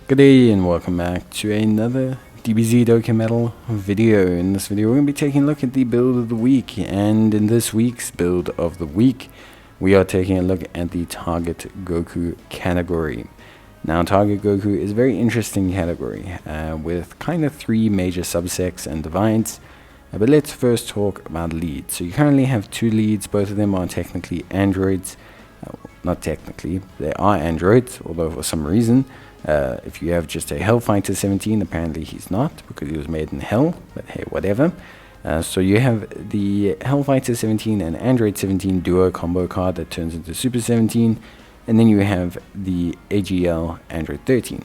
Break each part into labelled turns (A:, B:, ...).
A: Good day and welcome back to another DBZ Dokkan Battle video. In this video we're going to be taking a look at the build of the week, and in this week's build of the week we are taking a look at the Target Goku category. Now Target Goku is a very interesting category with kind of three major subsects and divides, but let's first talk about leads. So you currently have two leads, both of them are technically androids. Not technically, they are androids, although for some reason if you have just a Hellfighter 17, apparently he's not, because he was made in hell, but hey, whatever. So you have the Hellfighter 17 and Android 17 duo combo card that turns into Super 17, and then you have the AGL Android 13.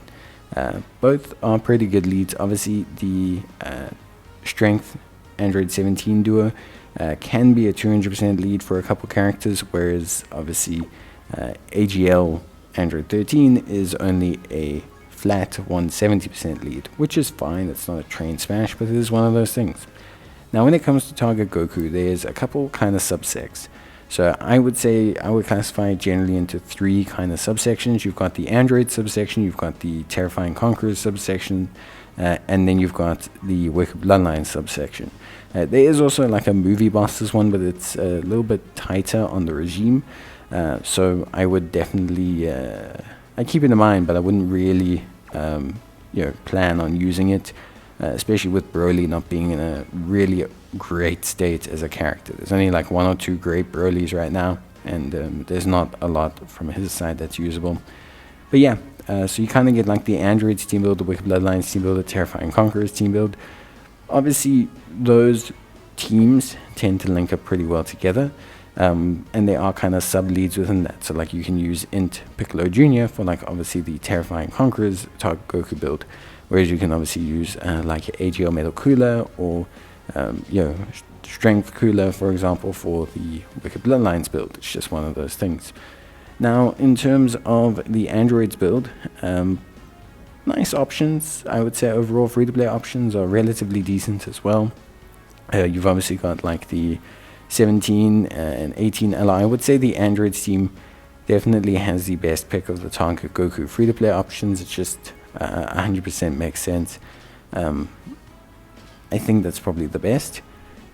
A: Both are pretty good leads. Obviously the Strength Android 17 duo can be a 200% lead for a couple characters, whereas obviously AGL Android 13 is only a flat 170% lead, which is fine. It's not a train smash, but it is one of those things. Now when it comes to Target Goku, there's a couple kind of subsects. So I would say I would classify it generally into three kind of subsections. You've got the Android subsection, you've got the Terrifying Conquerors subsection, and then you've got the Wicked Bloodline subsection. There is also like a movie bosses one, but it's a little bit tighter on the regime. So I would definitely I keep it in mind, but I wouldn't really plan on using it, especially with Broly not being in a really great state as a character. There's only like one or two great Brolys right now, and there's not a lot from his side that's usable. But yeah, so you kind of get like the Androids team build, the Wicked Bloodlines team build, the Terrifying Conquerors team build. Obviously those teams tend to link up pretty well together. And there are kind of sub-leads within that. So like you can use Int Piccolo Jr. for like obviously the Terrifying Conquerors Target Goku build, whereas you can obviously use like AGL Metal Cooler or Strength Cooler, for example, for the Wicked Bloodlines build. It's just one of those things. Now in terms of the Androids build, nice options. I would say overall free-to-play options are relatively decent as well. You've obviously got like the 17 and 18 Li. I would say the Androids team definitely has the best pick of the Target Goku free-to-play options. It's just 100% makes sense. I think that's probably the best.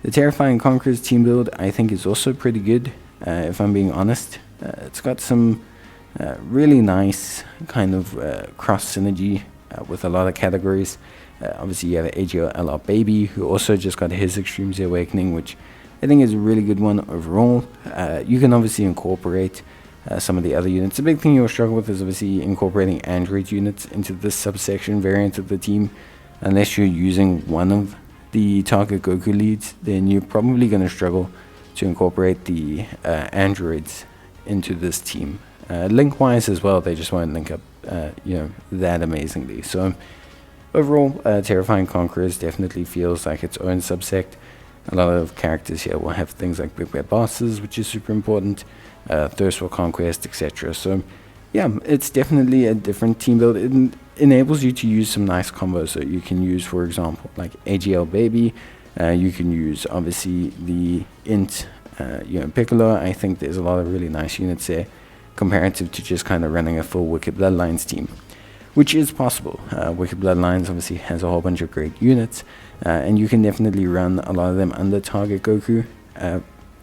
A: The Terrifying Conquerors team build I think is also pretty good, if I'm being honest. It's got some really nice kind of cross synergy with a lot of categories. Obviously you have AGL LR Baby, who also just got his Extreme Z Awakening, which I think is a really good one overall. You can obviously incorporate some of the other units. The big thing you'll struggle with is obviously incorporating Android units into this subsection variant of the team. Unless you're using one of the Target Goku leads, then you're probably going to struggle to incorporate the androids into this team. Link-wise as well, they just won't link up that amazingly. So overall, Terrifying Conquerors definitely feels like its own subsect. A lot of characters here will have things like Big Bad Bosses, which is super important, Thirst for Conquest, etc. So yeah, it's definitely a different team build. It enables you to use some nice combos. So you can use, for example, like AGL Baby. You can use obviously the Int Piccolo. I think there's a lot of really nice units there, comparative to just kind of running a full Wicked Bloodlines team, which is possible. Wicked Bloodlines obviously has a whole bunch of great units, and you can definitely run a lot of them under Target Goku.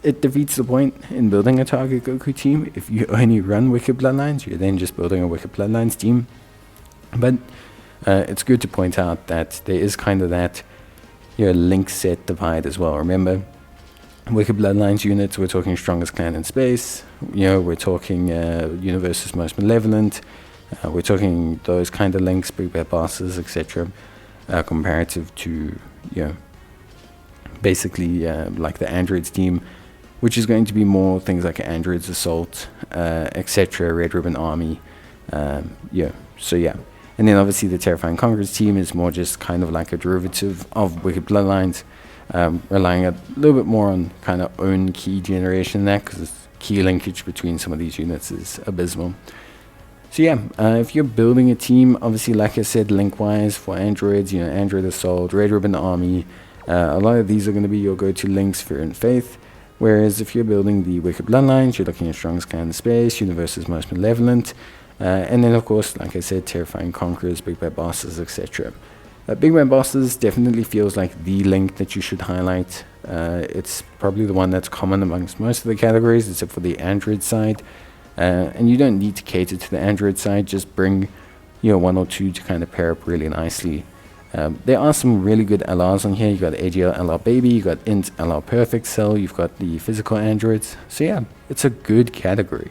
A: It defeats the point in building a Target Goku team. If you only run Wicked Bloodlines, you're then just building a Wicked Bloodlines team. But it's good to point out that there is kind of that link set divide as well. Remember, Wicked Bloodlines units, we're talking Strongest Clan in Space, we're talking Universe's Most Malevolent, we're talking those kind of links, Big Bad Bosses, etc. Comparative to basically like the Androids team, which is going to be more things like Androids Assault, etc., Red Ribbon Army. So yeah. And then obviously the Terrifying Conquerors team is more just kind of like a derivative of Wicked Bloodlines, relying a little bit more on kind of own key generation there, because the key linkage between some of these units is abysmal. So yeah, if you're building a team, obviously like I said, link-wise for androids, Android Assault, Red Ribbon Army, a lot of these are going to be your go-to links, Fear and Faith. Whereas if you're building the Wicked Bloodlines, you're looking at Strongest Clan in Space, Universe's Most Malevolent, And then of course, like I said, terrifying conquerors, big bad bosses, etc. Big bad bosses definitely feels like the link that you should highlight. It's probably the one that's common amongst most of the categories, except for the Android side. And you don't need to cater to the Android side, just bring one or two to kind of pair up really nicely. There are some really good LRs on here. You got AGL LR Baby, you got Int LR Perfect Cell, you've got the physical androids. So yeah, it's a good category.